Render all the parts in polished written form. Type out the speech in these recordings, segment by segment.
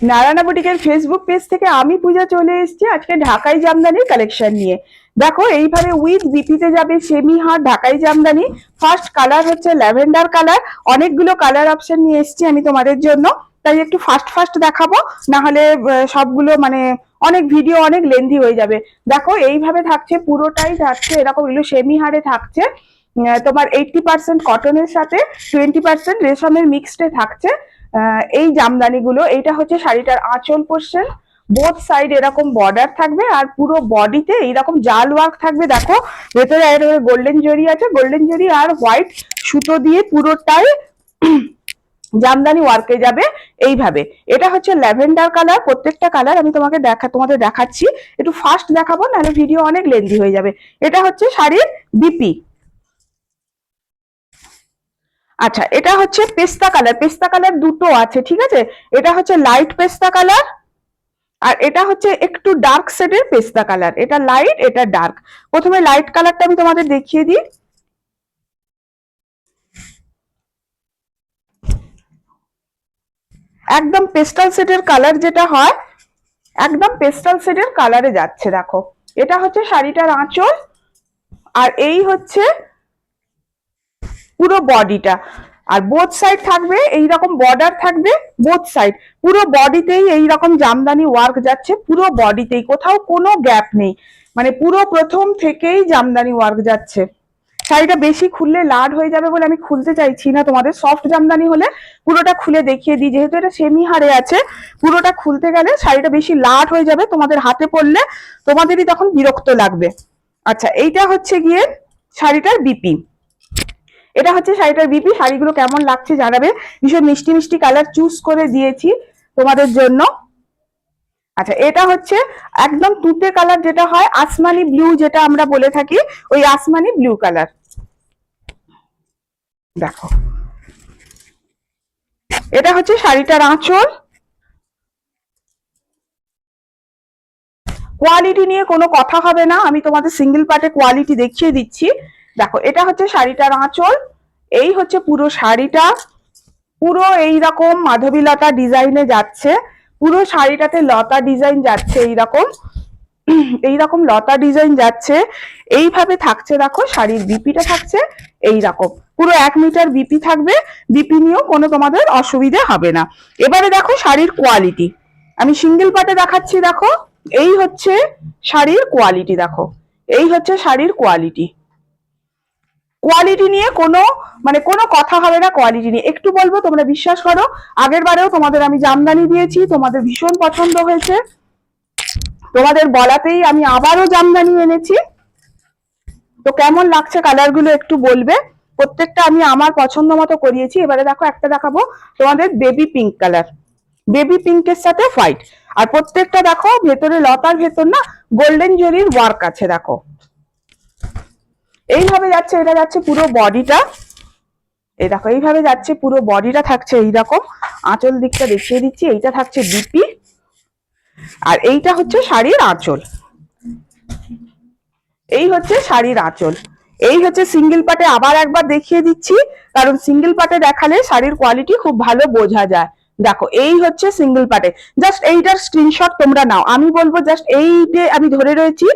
Narayana বুটিকের Facebook page থেকে আমি পূজা চলে এসেছি আজকে ঢাকাই জামদানির কালেকশন নিয়ে। দেখো এইভাবে উইথ বিপিতে যাবে সেমি হার ঢাকাই জামদানি। ফার্স্ট কালার হচ্ছে ল্যাভেন্ডার কালার। অনেকগুলো কালার অপশন নিয়ে এসেছি আমি তোমাদের জন্য, তাই একটু ফাস্ট ফাস্ট দেখাবো, না হলে সবগুলো মানে অনেক ভিডিও অনেক লেন্থি হয়ে যাবে। দেখো এইভাবে থাকছে, পুরোটাই থাকছে এরকম, এগুলো সেমি হারে থাকছে। তোমার 80% কটনের সাথে 20% রেশমের মিক্সডে থাকছে এই জামদানিগুলো। এইটা হচ্ছে শাড়িটার আঁচল পোর্শন, বোথ সাইড এরকম বর্ডার থাকবে আর পুরো বডিতে এইরকম জাল ওয়ার্ক থাকবে। দেখো ভেতরে গোল্ডেন জরি আছে, গোল্ডেন জরি আর হোয়াইট সুতো দিয়ে পুরোটাই জামদানি ওয়ার্কে যাবে এইভাবে। এটা হচ্ছে ল্যাভেন্ডার কালার। প্রত্যেকটা কালার আমি তোমাদের দেখাচ্ছি, একটু ফাস্ট দেখাবো নাহলে ভিডিও অনেক লেন্থি হয়ে যাবে। এটা হচ্ছে শাড়ির বিপি। আচ্ছা, এটা হচ্ছে পেস্তা কালার। পেস্তা কালার দুটো আছে, ঠিক আছে। এটা হচ্ছে লাইট পেস্তা কালার আর এটা হচ্ছে একটু ডার্ক শেডের পেস্তা কালার। এটা লাইট, এটা ডার্ক। প্রথমে লাইট কালারটা আমি তোমাদের দেখিয়ে দিই। একদম পেস্টাল শেডের কালার যেটা হয়, একদম পেস্টাল শেডের কালারে যাচ্ছে। দেখো এটা হচ্ছে শাড়িটার আঁচল আর এই হচ্ছে পুরো বডিটা। আর বোথ সাইড থাকবে এইরকম বর্ডার থাকবে বোথ সাইড, পুরো বডিতেই এইরকম জামদানি ওয়ার্ক যাচ্ছে, পুরো বডিতেই, কোথাও কোনো গ্যাপ নেই, মানে পুরো প্রথম থেকেই জামদানি ওয়ার্ক যাচ্ছে। শাড়িটা বেশি খুললে লাড হয়ে যাবে বলে আমি খুলতে চাইছি না তোমাদের। সফট জামদানি হলে পুরোটা খুলে দেখিয়ে দিই, যেহেতু এটা সেমি হারে আছে পুরোটা খুলতে গেলে শাড়িটা বেশি লাড হয়ে যাবে, তোমাদের হাতে পড়লে তোমাদেরই তখন বিরক্ত লাগবে। আচ্ছা, এইটা হচ্ছে গিয়ে শাড়িটার বিপি। এটা হচ্ছে শাড়িটার বিপি। শাড়িগুলো কেমন লাগছে জানাবে। ভীষণ মিষ্টি মিষ্টি কালার চুজ করে দিয়েছি তোমাদের জন্য। আচ্ছা, এটা হচ্ছে একদম তুতে কালার, যেটা হয় আসমানি ব্লু যেটা আমরা বলে থাকি, ওই আসমানি ব্লু কালার। দেখো এটা হচ্ছে শাড়িটার আঁচল। কোয়ালিটি নিয়ে কোনো কথা হবে না, আমি তোমাদের সিঙ্গেল পার্টে কোয়ালিটি দেখিয়ে দিচ্ছি। দেখো এটা হচ্ছে শাড়িটার আঁচল, এই হচ্ছে পুরো শাড়িটা, পুরো এইরকম মাধবী লতা ডিজাইনে যাচ্ছে, পুরো শাড়িটাতে লতা ডিজাইন যাচ্ছে, এইরকম এইরকম লতা ডিজাইন যাচ্ছে, এইভাবে থাকছে। দেখো শাড়ির বিপিটা থাকছে এইরকম, পুরো 1 মিটার বিপি থাকবে। বিপি নিয়েও কোনো তোমাদের অসুবিধা হবে না। এবারে দেখো শাড়ির কোয়ালিটি, আমি সিঙ্গেল পার্টে দেখাচ্ছি। দেখো এই হচ্ছে শাড়ির কোয়ালিটি, দেখো এই হচ্ছে শাড়ির কোয়ালিটি। কোয়ালিটি নিয়ে কোনো মানে কোনো কথা হবে না। কোয়ালিটি নিয়ে একটু বলবো, তোমরা বিশ্বাস করো, আগের বারেও তোমাদের আমি জামদানি দিয়েছি, তোমাদের ভীষণ পছন্দ হয়েছে, তোমাদের বলাতেই আমি আবারও জামদানি এনেছি। তো কেমন লাগছে কালার গুলো একটু বলবে। প্রত্যেকটা আমি আমার পছন্দ মতো করিয়েছি। এবারে দেখো একটা দেখাবো তোমাদের বেবি পিঙ্ক কালার, বেবি পিঙ্কের সাথে হোয়াইট। আর প্রত্যেকটা দেখো ভেতরে লতার ভেতর না গোল্ডেন জরির ওয়ার্ক আছে। দেখো এইভাবে যাচ্ছে, এটা যাচ্ছে পুরো বডিটা, এই দেখো এইভাবে যাচ্ছে পুরো বডিটা থাকছে এইরকম। আঁচল দিকটা দেখিয়ে দিচ্ছি, এইটা থাকছে বিপি আর এইটা হচ্ছে শাড়ির আঁচল। এই হচ্ছে শাড়ির আঁচল। এই হচ্ছে সিঙ্গেল পার্টে আবার একবার দেখিয়ে দিচ্ছি, কারণ সিঙ্গেল পার্টে দেখালে শাড়ির কোয়ালিটি খুব ভালো বোঝা যায়। দেখো এই হচ্ছে সিঙ্গেল পার্টে। জাস্ট এইটার স্ক্রিনশট তোমরা নাও, আমি বলবো জাস্ট এই যে আমি ধরে রয়েছি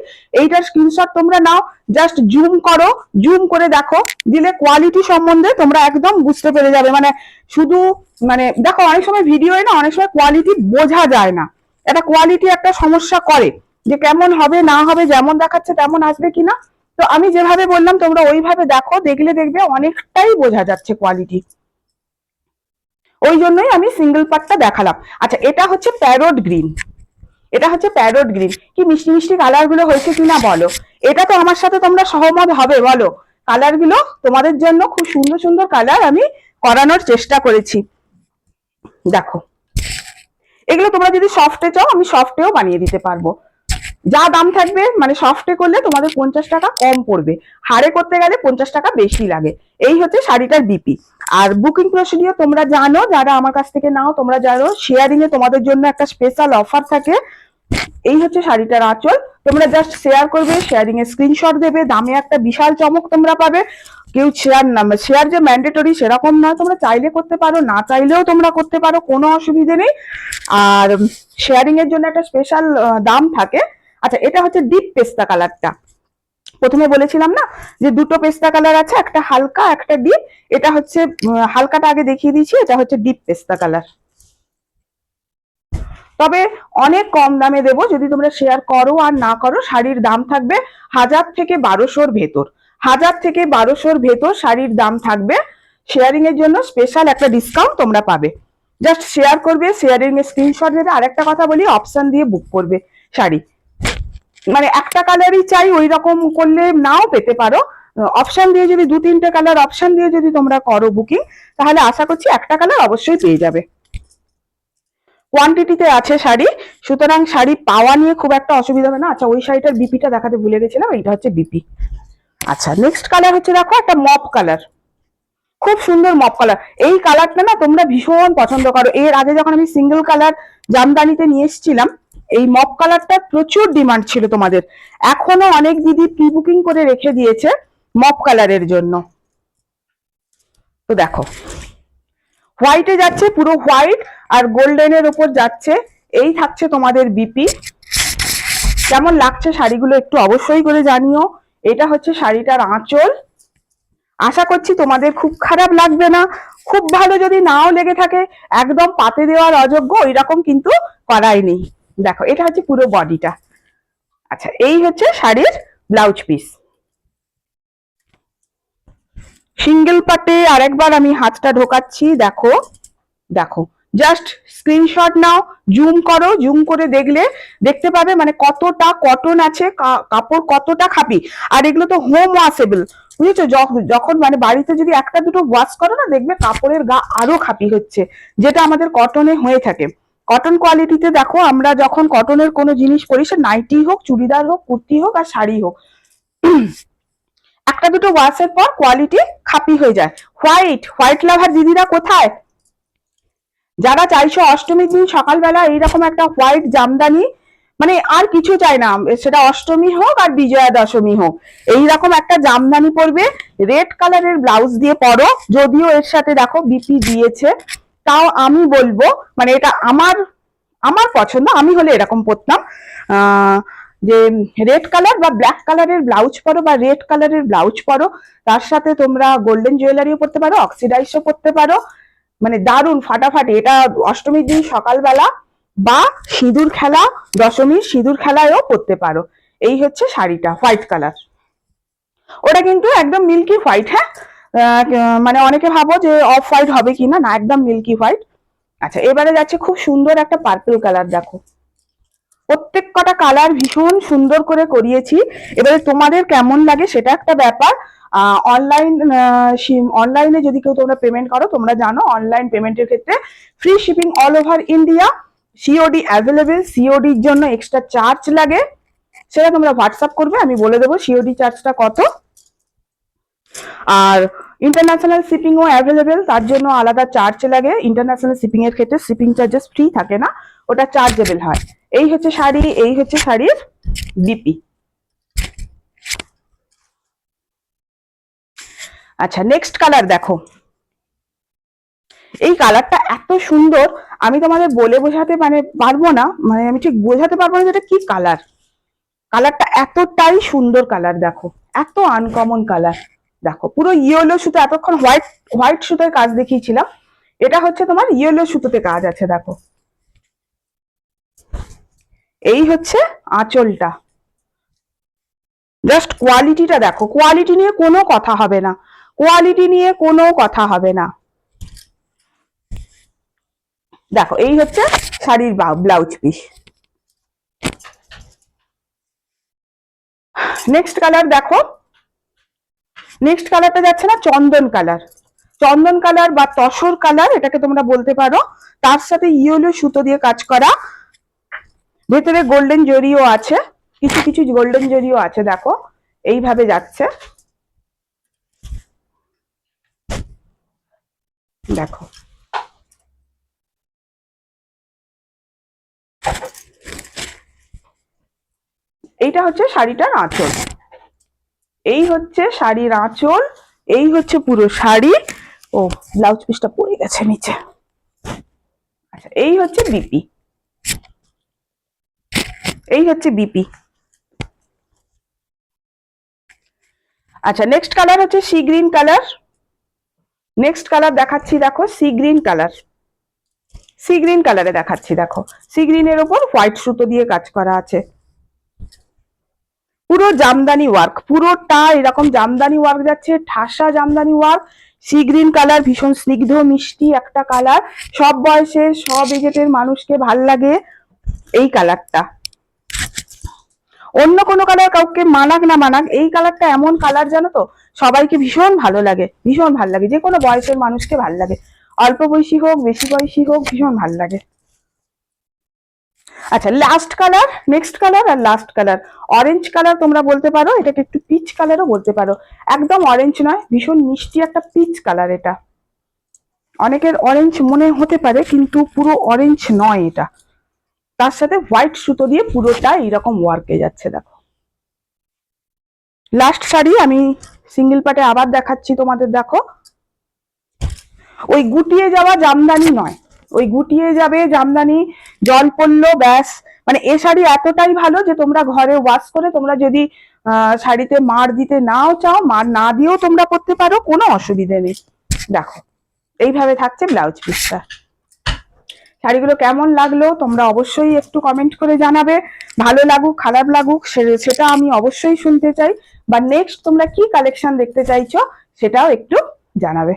এইটার স্ক্রিনশট তোমরা নাও, জাস্ট জুম করো, জুম করে দেখো, দিলে কোয়ালিটি সম্বন্ধে তোমরা একদম বুঝতে পেরে যাবে। মানে শুধু মানে দেখো অনেক সময় ভিডিওয় না অনেক সময় কোয়ালিটি বোঝা যায় না, এটা কোয়ালিটি একটা সমস্যা করে যে কেমন হবে না হবে, যেমন দেখাচ্ছে তেমন আসবে কিনা। তো আমি যেভাবে বললাম তোমরা ওইভাবে দেখো, দেখলে দেখবে অনেকটাই বোঝা যাচ্ছে কোয়ালিটি, ওই জন্যই আমি সিঙ্গেল পার্টটা দেখালাম। আচ্ছা, এটা হচ্ছে প্যারোট গ্রিন। এটা হচ্ছে প্যারোট গ্রিন। কি মিষ্টি মিষ্টি কালার গুলো হয়েছে কিনা বলো। এটা তো আমার সাথে তোমরা সহমত হবে বলো। কালার গুলো তোমাদের জন্য খুব সুন্দর সুন্দর কালার আমি করানোর চেষ্টা করেছি। দেখো এগুলো তোমরা যদি সফটে চাও আমি সফটেও বানিয়ে দিতে পারবো। যা দাম থাকবে মানে সফটে করলে তোমাদের 50 টাকা কম পড়বে, হাড়ে করতে গেলে 50 টাকা বেশি লাগে। এই হচ্ছে শাড়িটার বিপি। আর বুকিং প্রসিডিওর তোমরা জানো, যারা আমার কাছ থেকে নাও তোমরা জানো, শেয়ারিং এ তোমাদের জন্য একটা স্পেশাল অফার থাকে। এই হচ্ছে শাড়িটার আঁচল, তোমরা জাস্ট শেয়ার করবে, শেয়ারিং এ স্ক্রিনশট দেবে, দামে একটা বিশাল চমক তোমরা পাবে। কেউ শেয়ার যে ম্যান্ডেটরি সেরকম নয়, তোমরা চাইলে করতে পারো, না চাইলেও তোমরা করতে পারো, কোনো অসুবিধে নেই। আর শেয়ারিং এর জন্য একটা স্পেশাল দাম থাকে। আচ্ছা, এটা হচ্ছে ডিপ পেস্তা কালারটা। প্রথমে বলেছিলাম না যে দুটো পেস্তা কালার আছে, একটা হালকা একটা ডিপ। এটা হচ্ছে হালকাটা আগে দেখিয়ে দিয়েছি, এটা হচ্ছে ডিপ পেস্তা কালার। তবে অনেক কম দামে দেবো, যদি তোমরা শেয়ার করো আর না করো। শাড়ির দাম থাকবে 1000 থেকে 1200-র ভেতর, 1000 থেকে 1200-র ভেতর শাড়ির দাম থাকবে। শেয়ারিং এর জন্য স্পেশাল একটা ডিসকাউন্ট তোমরা পাবে। জাস্ট শেয়ার করবে, শেয়ারিং এর স্ক্রিনশট দেবে। আর একটা কথা বলি, অপশন দিয়ে বুক করবে শাড়ি। মানে একটা কালারই চাই ওই রকম করলে নাও পেতে পারো। অপশন দিয়ে যদি 2-3টে কালার অপশন দিয়ে যদি তোমরা করো বুকিং, তাহলে আশা করছি একটা কালার অবশ্যই পেয়ে যাবে। কোয়ান্টিটিতে আছে শাড়ি, সুতরাং শাড়ি পাওয়া নিয়ে খুব একটা অসুবিধা হবে না। আচ্ছা, ওই শাড়িটার বিপিটা দেখাতে ভুলে গেছিলাম, এইটা হচ্ছে বিপি। আচ্ছা, নেক্সট কালার হচ্ছে দেখো একটা মপ কালার, খুব সুন্দর মপ কালার। এই কালারটা না তোমরা ভীষণ পছন্দ করো। এর আগে যখন আমি সিঙ্গেল কালার জামদানিতে নিয়ে এসেছিলাম, এই মপ কালারটা প্রচুর ডিমান্ড ছিল তোমাদের। এখনো অনেক দিদি প্রি বুকিং করে রেখে দিয়েছে মপ কালারের জন্য। তো দেখো, হোয়াইটে যাচ্ছে, পুরো হোয়াইট আর গোল্ডেনের উপর যাচ্ছে। এই থাকছে তোমাদের বিপি। কেমন লাগছে শাড়িগুলো একটু অবশ্যই করে জানিও। এটা হচ্ছে শাড়িটার আঁচল। আশা করছি তোমাদের খুব খারাপ লাগবে না। খুব ভালো যদি নাও লেগে থাকে, একদম পাতে দেওয়ার অযোগ্য এরকম কিন্তু করাই নেই। দেখো, এটা হচ্ছে পুরো বডিটা। আচ্ছা, এই হচ্ছে শাড়ির ব্লাউজ পিস। সিঙ্গেল পাটে আরেকবার আমি হাতটা ঢোকাচ্ছি। দেখো দেখো, জাস্ট স্ক্রিনশট নাও, জুম করো, জুম করে দেখলে দেখতে পাবে মানে কতটা কটন আছে, কাপড় কতটা খাপি। আর এগুলো তো হোম ওয়াশেবল, বুঝেছো? যখন মানে বাড়িতে যদি একটা দুটো ওয়াশ করো না, দেখবে কাপড়ের গা আরো খাপি হচ্ছে, যেটা আমাদের কটনে হয়ে থাকে। কটন কোয়ালিটিতে দেখো, আমরা যখন কটনের কোনো জিনিস পরি, সে নাইটি হোক, চুড়িদার হোক, কুর্তি হোক আর শাড়ি হোক, একটা দুটো ওয়াশের পর কোয়ালিটি খাপি হয়ে যায়। হোয়াইট হোয়াইট লাভার দিদিরা কোথায়? যারা চাইছো অষ্টমীর দিন সকালবেলা এইরকম একটা হোয়াইট জামদানি, মানে আর কিছু চাই না, সেটা অষ্টমী হোক আর বিজয়া দশমী হোক, এইরকম একটা জামদানি পরবে, রেড কালারের ব্লাউজ দিয়ে পরো। যদিও এর সাথে দেখো বিপি দিয়েছে, তাও আমি বলবো মানে এটা আমার আমার পছন্দ, আমি হলে এরকম পরতাম। যে রেড কালার বা ব্ল্যাক কালারের ব্লাউজ পরো বা রেড কালারের ব্লাউজ পরো, তার সাথে তোমরা গোল্ডেন জুয়েলারিও পরতে পারো, অক্সিডাইজও পরতে পারো। মানে দারুণ ফাটাফাটি। এটা অষ্টমীর দিন সকালবেলা বা সিঁদুর খেলা, দশমীর সিঁদুর খেলায়ও পরতে পারো। এই হচ্ছে শাড়িটা, হোয়াইট কালার। ওটা কিন্তু একদম মিল্কি হোয়াইট। হ্যাঁ, মানে অনেকে ভাবো যে অফ হোয়াইট হবে কিনা, না, একদম মিল্কি হোয়াইট। আচ্ছা, এবারে যাচ্ছে খুব সুন্দর একটা পার্পল কালার। দেখো, প্রত্যেক কটা কালার ভীষণ সুন্দর করে করিয়েছি। এবারে তোমাদের কেমন লাগে সেটা একটা ব্যাপার। অনলাইনে যদি কেউ তোমরা পেমেন্ট করো, তোমরা জানো অনলাইন পেমেন্টের ক্ষেত্রে free shipping all over India, COD available. সিওডির জন্য এক্সট্রা চার্জ লাগে, সেটা তোমরা হোয়াটসঅ্যাপ করবে, আমি বলে দেবো সিওডি চার্জটা কত। আর ইন্টারন্যাশনাল শিপিংও অ্যাভেলেবেল, তার জন্য আলাদা চার্জ লাগে। ইন্টারন্যাশনাল শিপিং এর ক্ষেত্রে শিপিং চার্জেস ফ্রি থাকে না, ওটা চার্জেবল হয়। এই হচ্ছে শাড়ি, এই হচ্ছে শাড়ির বিপি। আচ্ছা, নেক্সট কালার দেখো। এই কালারটা এত সুন্দর, আমি তোমাদের বলে বোঝাতে মানে পারবো না, মানে আমি ঠিক বোঝাতে পারবো না যেটা কি কালার। কালারটা এতটাই সুন্দর কালার, দেখো এত আনকমন কালার। দেখো, পুরো ইয়েলো সুতো, এতক্ষণ হোয়াইট হোয়াইট সুতোর কাজ দেখিয়েছিলাম, এটা হচ্ছে তোমার ইয়েলো সুতোতে কাজ আছে। দেখো, এই হচ্ছে আঁচলটা। জাস্ট কোয়ালিটিটা দেখো, কোয়ালিটি নিয়ে কোনো কথা হবে না, কোয়ালিটি নিয়ে কোনো কথা হবে না। দেখো, এই হচ্ছে শাড়ির ব্লাউজ পিস। নেক্সট কালার দেখো, নেক্সট কালারটা যাচ্ছে না চন্দন কালার। চন্দন কালার বা তসর কালার এটাকে তোমরা বলতে পারো। তার সাথে ইয়েলো সুতো দিয়ে কাজ করা, ভেতরে গোল্ডেন জরিও আছে, কিছু কিছু গোল্ডেন জরিও আছে। দেখো, এইভাবে যাচ্ছে। দেখো, এইটা হচ্ছে শাড়িটার আঁচল, এই হচ্ছে শাড়ির আঁচল, এই হচ্ছে পুরো শাড়ি। ও ব্লাউজ পিসটা পড়ে গেছে নিচে। আচ্ছা এই হচ্ছে বিপি, এই হচ্ছে বিপি। আচ্ছা নেক্সট কালার হচ্ছে sea green colour. Next colour দেখাচ্ছি, দেখো sea green colour, sea green কালারে দেখাচ্ছি। দেখো সি গ্রিনের ওপর হোয়াইট সুতো দিয়ে কাজ করা আছে, পুরো জামদানি ওয়ার্ক, পুরোটা এরকম জামদানি ওয়ার্ক যাচ্ছে, ঠাসা Jamdani work. Sea green colour ভীষণ স্নিগ্ধ মিষ্টি একটা কালার, সব বয়সের সব এজেটের মানুষকে ভাল লাগে এই কালারটা। অন্য কোনো কালার কাউকে মানাক না মানাক, এই কালারটা এমন কালার জানো তো, সবাইকে ভীষণ ভালো লাগে, ভীষণ ভালো লাগে, যে কোনো বয়সের মানুষকে ভালো লাগে, অল্প বয়সী হোক বেশি বয়সী হোক ভীষণ ভালো লাগে। আচ্ছা লাস্ট কালার, নেক্সট কালার আর লাস্ট কালার অরেঞ্জ কালার তোমরা বলতে পারো, এটাকে একটু পিচ কালারও বলতে পারো, একদম অরেঞ্জ নয়, ভীষণ মিষ্টি একটা পিচ কালার। এটা অনেকের অরেঞ্জ মনে হতে পারে কিন্তু পুরো অরেঞ্জ নয় এটা, তার সাথে হোয়াইট সুতো দিয়ে পুরোটা এইরকম ওয়ার্কে যাচ্ছে। দেখো লাস্ট শাড়ি আমি সিঙ্গেল পাটে আবার দেখাচ্ছি তোমাদের। দেখো ওই গুটিয়ে যাওয়া জামদানি নয়, ওই গুটিয়ে যাবে জামদানি জল পড়লো ব্যাস, মানে এ শাড়ি এতটাই ভালো যে তোমরা ঘরে ওয়াশ করে তোমরা যদি শাড়িতে মার দিতে নাও চাও, মার না দিয়েও তোমরা পরতে পারো, কোনো অসুবিধে নেই। দেখো এইভাবে থাকছে ব্লাউজ পিসটা। শাড়িগুলো কেমন লাগলো তোমরা অবশ্যই একটু কমেন্ট করে জানাবে, ভালো লাগুক খারাপ লাগুক সেটা আমি অবশ্যই শুনতে চাই, বা নেক্সট তোমরা কি কালেকশন দেখতে চাইছো সেটাও একটু জানাবে।